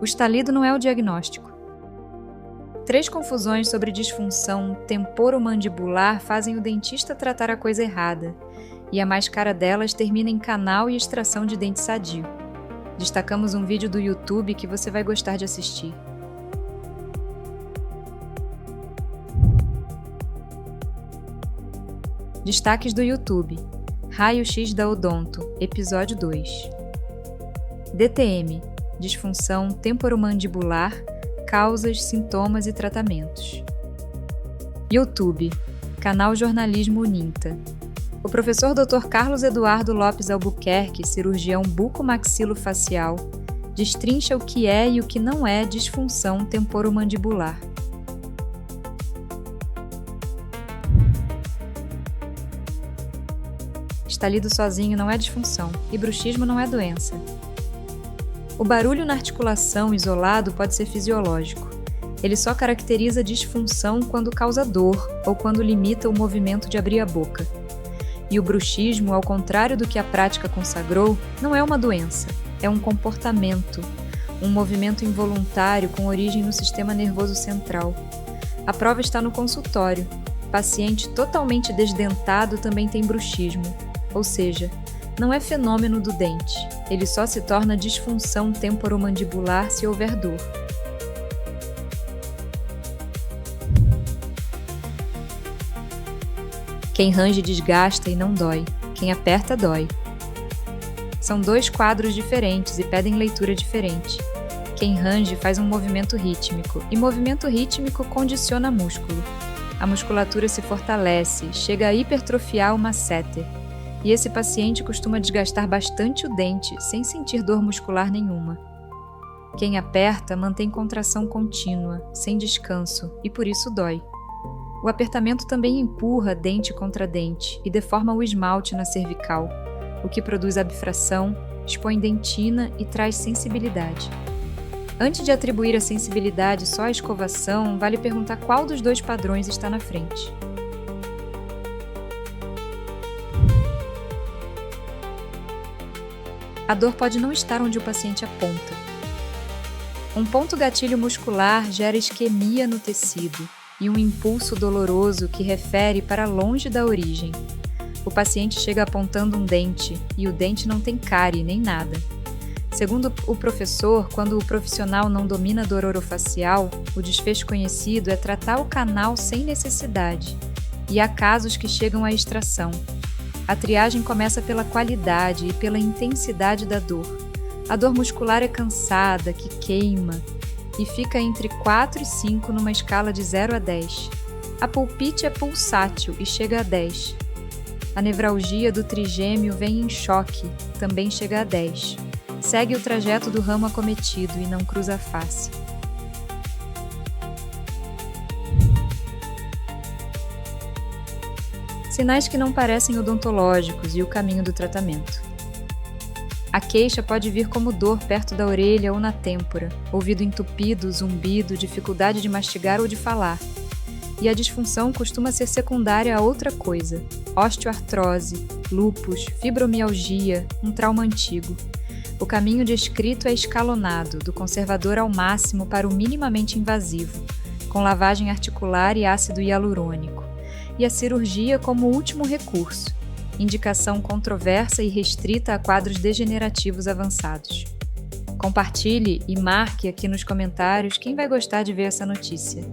O estalido não é o diagnóstico. 3 confusões sobre disfunção temporomandibular fazem o dentista tratar a coisa errada, e a mais cara delas termina em canal e extração de dente sadio. Destacamos um vídeo do YouTube que você vai gostar de assistir. Destaques do YouTube: Raio-X da Odonto, Episódio 2. DTM, Disfunção Temporomandibular, Causas, Sintomas e Tratamentos. YouTube, Canal Jornalismo Uninta. O professor Dr. Carlos Eduardo Lopes Albuquerque, cirurgião bucomaxilofacial, destrincha o que é e o que não é disfunção temporomandibular. Estalido sozinho não é disfunção e bruxismo não é doença. O barulho na articulação isolado pode ser fisiológico. Ele só caracteriza disfunção quando causa dor ou quando limita o movimento de abrir a boca. E o bruxismo, ao contrário do que a prática consagrou, não é uma doença, é um comportamento, um movimento involuntário com origem no sistema nervoso central. A prova está no consultório. Paciente totalmente desdentado também tem bruxismo, ou seja, não é fenômeno do dente, ele só se torna disfunção temporomandibular se houver dor. Quem range desgasta e não dói, quem aperta dói. São 2 quadros diferentes e pedem leitura diferente. Quem range faz um movimento rítmico, e movimento rítmico condiciona músculo. A musculatura se fortalece, chega a hipertrofiar o masseter. E esse paciente costuma desgastar bastante o dente, sem sentir dor muscular nenhuma. Quem aperta mantém contração contínua, sem descanso, e por isso dói. O apertamento também empurra dente contra dente e deforma o esmalte na cervical, o que produz abfração, expõe dentina e traz sensibilidade. Antes de atribuir a sensibilidade só à escovação, vale perguntar qual dos 2 padrões está na frente. A dor pode não estar onde o paciente aponta. Um ponto gatilho muscular gera isquemia no tecido e um impulso doloroso que refere para longe da origem. O paciente chega apontando um dente e o dente não tem cárie nem nada. Segundo o professor, quando o profissional não domina a dor orofacial, o desfecho conhecido é tratar o canal sem necessidade, e há casos que chegam à extração. A triagem começa pela qualidade e pela intensidade da dor. A dor muscular é cansada, que queima, e fica entre 4 e 5 numa escala de 0 a 10. A pulpite é pulsátil e chega a 10. A nevralgia do trigêmeo vem em choque, também chega a 10. Segue o trajeto do ramo acometido e não cruza a face. Sinais que não parecem odontológicos e o caminho do tratamento. A queixa pode vir como dor perto da orelha ou na têmpora, ouvido entupido, zumbido, dificuldade de mastigar ou de falar. E a disfunção costuma ser secundária a outra coisa: osteoartrose, lúpus, fibromialgia, um trauma antigo. O caminho descrito é escalonado, do conservador ao máximo para o minimamente invasivo, com lavagem articular e ácido hialurônico. E a cirurgia como último recurso, indicação controversa e restrita a quadros degenerativos avançados. Compartilhe e marque aqui nos comentários quem vai gostar de ver essa notícia.